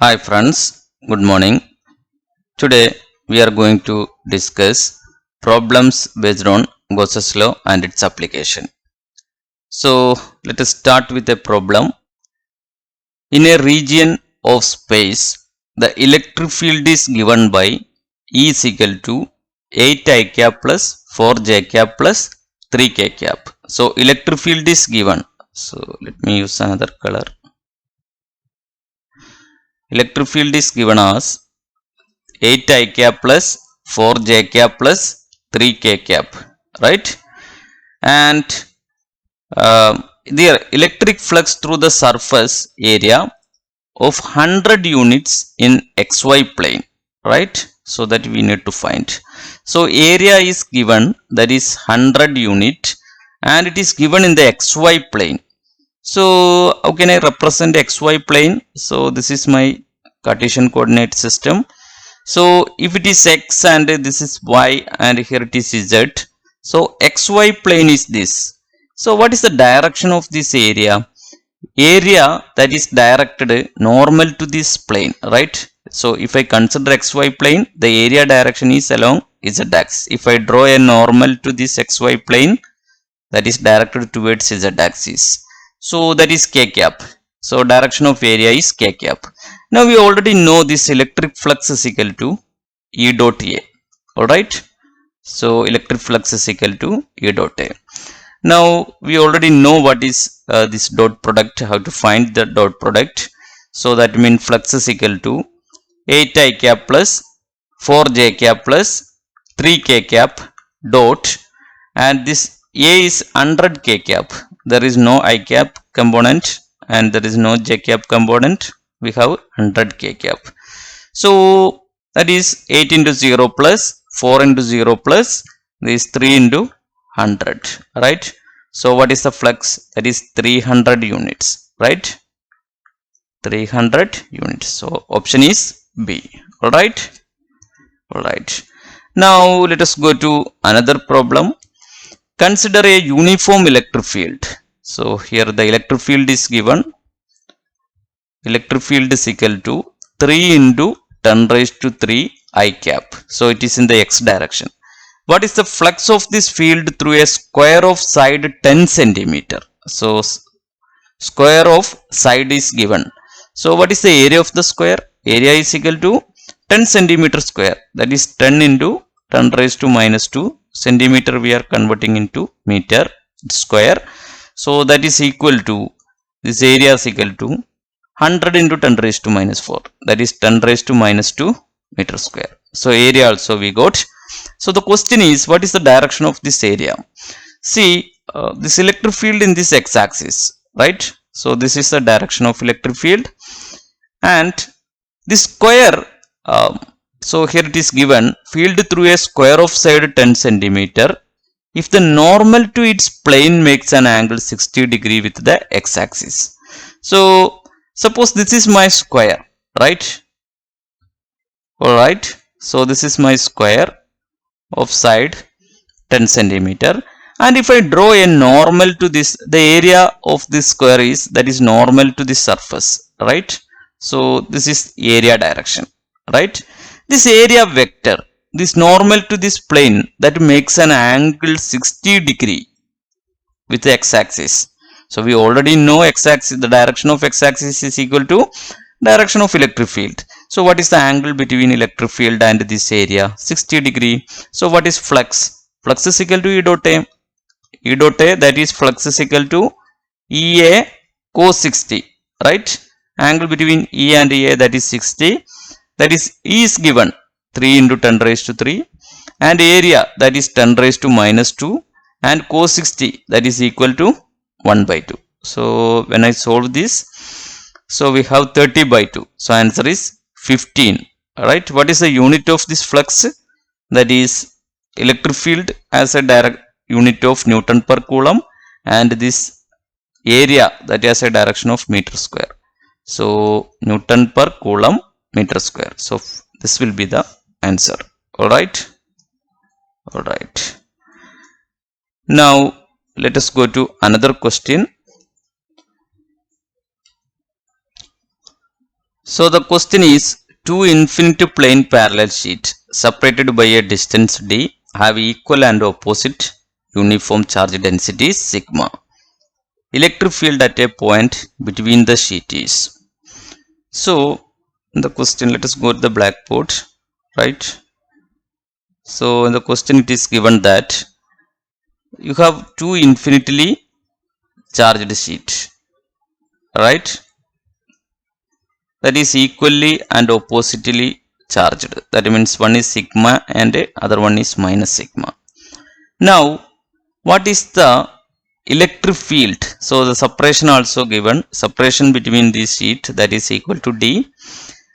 Hi friends, good morning. Today we are going to discuss problems based on Gauss's law and its application. So let us start with a problem. In a region of space, the electric field is given by E is equal to 8 I cap plus 4 j cap plus 3 k cap. So electric field is given. So let me use another color. Electric field is given as 8 I cap plus 4 j cap plus 3 k cap, right? And the electric flux through the surface area of 100 units in xy plane, right? So that we need to find. So area is given, that is 100 unit, and it is given in the xy plane. So how can I represent xy plane? So this is my Cartesian coordinate system. So if it is x and this is y and here it is z, so xy plane is this. So what is the direction of this area? Area that is directed normal to this plane, right? So if I consider xy plane, the area direction is along z axis. If I draw a normal to this xy plane, that is directed towards z axis, so that is k cap. So direction of area is k cap. Now we already know this electric flux is equal to E dot A. Alright. So electric flux is equal to E dot A. Now we already know what is this dot product, how to find the dot product. So that means flux is equal to 8 I cap plus 4 j cap plus 3 k cap dot, and this A is 100 k cap. There is no I cap component and there is no j cap component. We have 100 k cap. So that is 8 into 0 plus 4 into 0 plus this 3 into 100, right? So what is the flux? That is 300 units, right? 300 units. So option is B. Alright. Alright. Now let us go to another problem. Consider a uniform electric field. So here the electric field is given. Electric field is equal to 3 into 10 raised to 3 I cap. So it is in the x direction. What is the flux of this field through a square of side 10 centimeter? So square of side is given. So what is the area of the square? Area is equal to 10 centimeter square. That is 10 into 10 raised to minus 2 centimeter. We are converting into meter square. So that is equal to, this area is equal to 100 into 10 raised to minus 4. That is 10 raised to minus 2 meter square. So area also we got. So the question is, what is the direction of this area? See, this electric field in this x-axis, right? So this is the direction of electric field, and this square, so here it is given field through a square of side 10 centimeter if the normal to its plane makes an angle 60 degree with the x-axis. So suppose this is my square, right? Alright. So this is my square of side 10 centimeter, and if I draw a normal to this, the area of this square is, that is normal to this surface, right? So this is area direction, right? This area vector, this normal to this plane, that makes an angle 60 degree with the x-axis. So we already know x-axis, the direction of x-axis is equal to direction of electric field. So what is the angle between electric field and this area? 60 degree. So what is flux? Flux is equal to E dot A. E dot A, that is flux is equal to EA cos 60, right? Angle between E and A, that is 60. That is E is given 3 into 10 raised to 3, and area, that is 10 raised to minus 2, and cos 60, that is equal to 1 by 2. So when I solve this, so we have 30 by 2. So answer is 15. Alright. What is the unit of this flux? That is electric field as a direct unit of Newton per Coulomb, and this area that has a direction of meter square. So Newton per Coulomb meter square. So this will be the answer. Alright. Alright. Now let us go to another question. So the question is, two infinite plane parallel sheets separated by a distance d have equal and opposite uniform charge density sigma. Electric field at a point between the sheet is. So in the question, let us go to the blackboard, right? So in the question it is given that you have two infinitely charged sheet, right? That is equally and oppositely charged. That means one is sigma and other one is minus sigma. Now what is the electric field? So the separation also given, separation between these sheet, that is equal to d.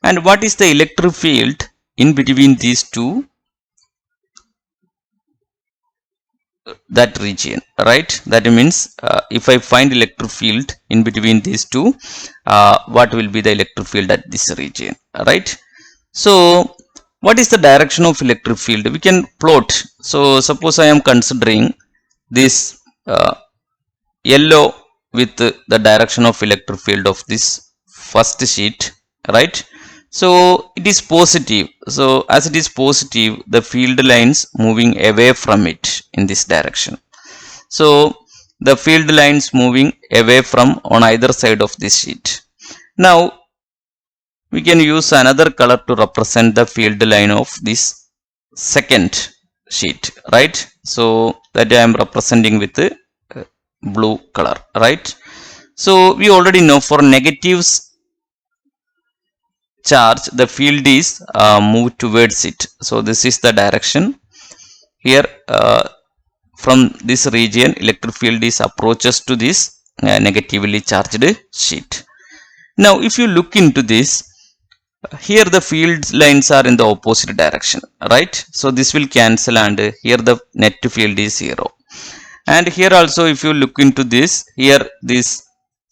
And what is the electric field in between these two, that region, right? That means if I find electric field in between these two, what will be the electric field at this region, right? So what is the direction of electric field? We can plot. So suppose I am considering this yellow with the direction of electric field of this first sheet, right? So it is positive. So as it is positive, the field lines moving away from it in this direction. So the field lines moving away from on either side of this sheet. Now we can use another color to represent the field line of this second sheet, right? So that I am representing with the blue color, right? So we already know for negatives charge, the field is moved towards it. So this is the direction. Here from this region, electric field is approaches to this negatively charged sheet. Now if you look into this, here the field lines are in the opposite direction, right? So this will cancel and here the net field is 0. And here also if you look into this, here this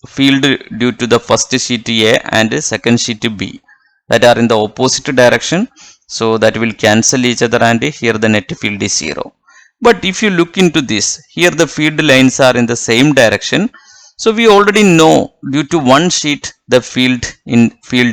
field due to the first sheet A and second sheet B, that are in the opposite direction. So that will cancel each other and here the net field is 0. But if you look into this, here the field lines are in the same direction. So we already know due to one sheet the field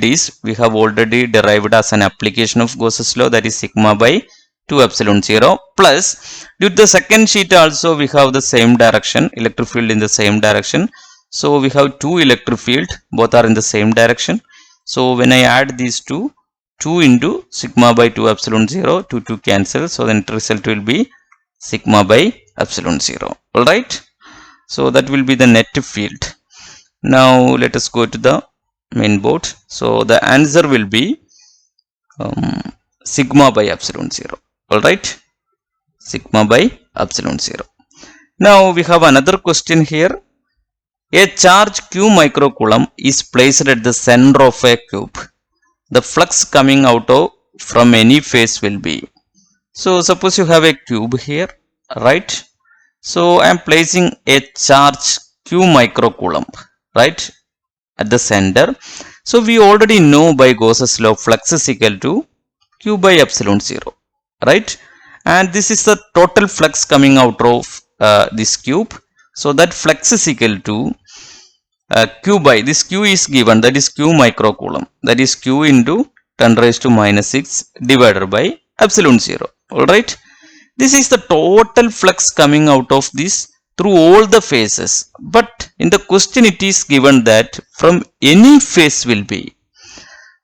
is, we have already derived as an application of Gauss's law, that is sigma by 2 epsilon 0, plus due to the second sheet also we have the same direction, electric field in the same direction. So we have two electric field, both are in the same direction. So when I add these two, 2 into sigma by 2 epsilon 0, 2 cancel. So the net result will be sigma by epsilon 0. Alright. So that will be the net field. Now let us go to the main board. So the answer will be sigma by epsilon 0. Alright. Sigma by epsilon 0. Now we have another question here. A charge q microcoulomb is placed at the center of a cube. The flux coming out from any face will be. So suppose you have a cube here, right? So I am placing a charge q microcoulomb, right, at the center. So we already know by Gauss's law flux is equal to q by epsilon 0, right? And this is the total flux coming out of this cube. So that flux is equal to q by, this q is given, that is q microcoulomb, that is q into 10 raised to minus 6 divided by epsilon 0. Alright. This is the total flux coming out of this through all the phases. But in the question it is given that from any phase will be.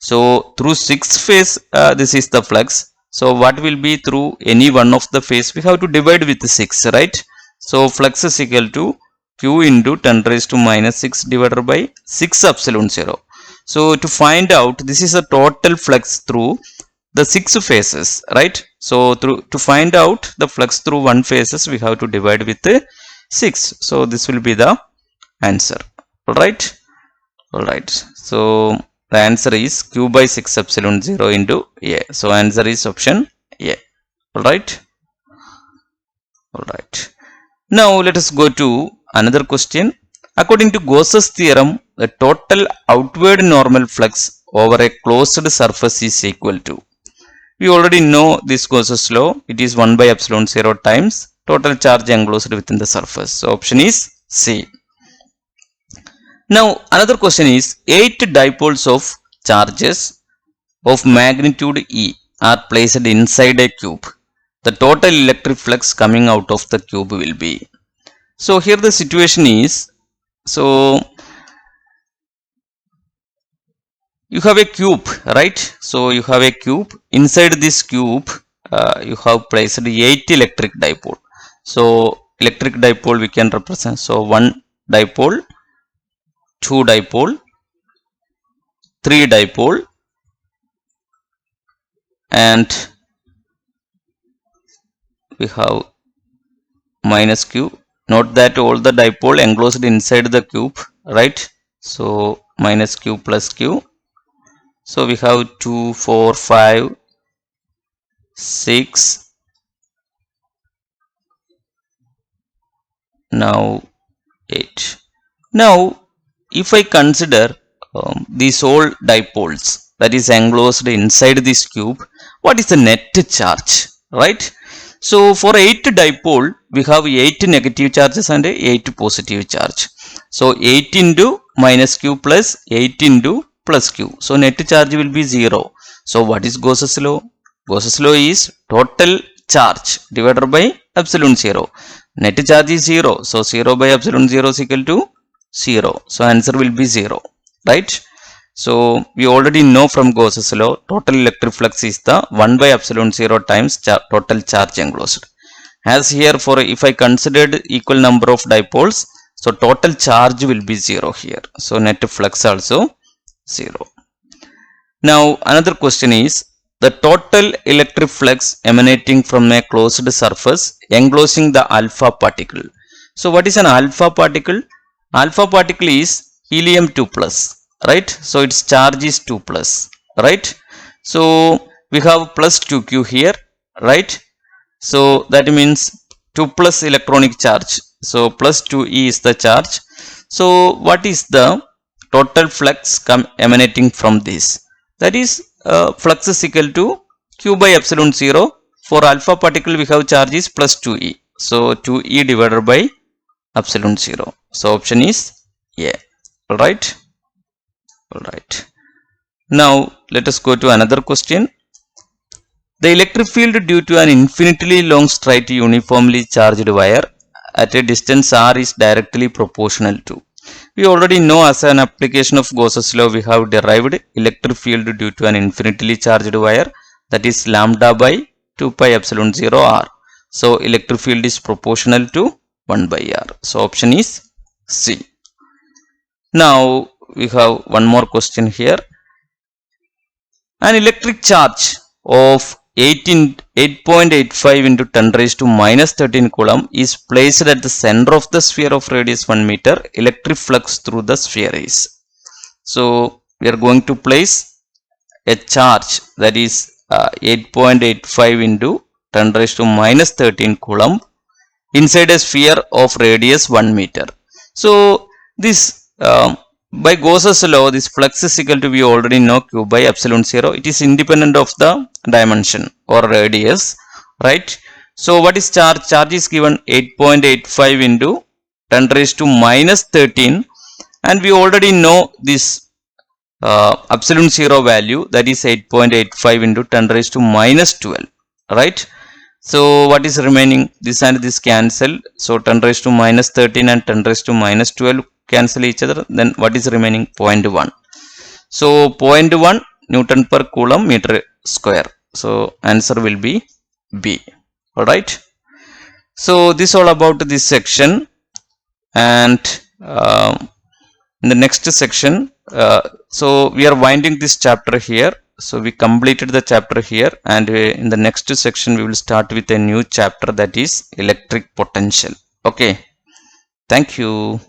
So through 6 phase this is the flux. So what will be through any one of the phase? We have to divide with 6, right? So flux is equal to q into 10 raised to minus 6 divided by 6 epsilon 0. So to find out, this is a total flux through the 6 phases, right? So to find out the flux through one phases, we have to divide with 6. So this will be the answer. Alright. Alright. So the answer is q by 6 epsilon 0 into A. So answer is option A. Alright. Alright. Now let us go to another question. According to Gauss's theorem, the total outward normal flux over a closed surface is equal to. We already know this Gauss's law. It is 1 by epsilon 0 times total charge enclosed within the surface. So option is C. Now another question is, 8 dipoles of charges of magnitude E are placed inside a cube, the total electric flux coming out of the cube will be. So here the situation is, so you have a cube, right? So you have a cube. Inside this cube, you have placed 8 electric dipole. So electric dipole we can represent. So 1 dipole, 2 dipole, 3 dipole, and we have minus q. Note that all the dipole enclosed inside the cube, right? So minus q plus q. So we have 2, 4, 5, 6, now 8. Now if I consider these all dipoles that is enclosed inside this cube, what is the net charge, right? So for 8 dipole we have 8 negative charges and 8 positive charge. So 8 into minus q plus 8 into plus q. So net charge will be 0. So what is Gauss's law? Gauss's law is total charge divided by epsilon 0. Net charge is 0. So 0 by epsilon 0 is equal to 0. So answer will be 0, right? So we already know from Gauss's law, total electric flux is the 1 by epsilon 0 times total charge enclosed. As here, for if I considered equal number of dipoles, so total charge will be 0 here. So net flux also 0. Now another question is, the total electric flux emanating from a closed surface enclosing the alpha particle. So what is an alpha particle? Alpha particle is helium 2 plus, right? So its charge is 2 plus, right? So we have plus 2q here, right? So that means 2 plus electronic charge. So plus 2e is the charge. So what is the total flux emanating from this? That is flux is equal to q by epsilon 0. For alpha particle we have charge is plus 2e. So 2e divided by epsilon 0. So option is A. Alright. Alright. Now let us go to another question. The electric field due to an infinitely long straight uniformly charged wire at a distance r is directly proportional to. We already know, as an application of Gauss's law, we have derived electric field due to an infinitely charged wire, that is lambda by 2 pi epsilon 0 r. So electric field is proportional to 1 by r. So option is C. Now we have one more question here. An electric charge of 8.85 into 10 raised to minus 13 coulomb is placed at the center of the sphere of radius 1 meter. Electric flux through the sphere is. So we are going to place a charge that is 8.85 into 10 raised to minus 13 coulomb inside a sphere of radius 1 meter. So this by Gauss's law, this flux is equal to, we already know, q by epsilon 0. It is independent of the dimension or radius, right? So what is charge? Charge is given 8.85 into 10 raised to minus 13, and we already know this epsilon 0 value, that is 8.85 into 10 raised to minus 12, right? So what is remaining? This and this cancel. So 10 raised to minus 13 and 10 raised to minus 12 cancel each other. Then what is remaining? 0.1. So 0.1 Newton per coulomb meter square. So answer will be B. Alright. So this all about this section, and in the next section, so we are winding this chapter here. So we completed the chapter here, and in the next section we will start with a new chapter, that is electric potential. Okay. Thank you.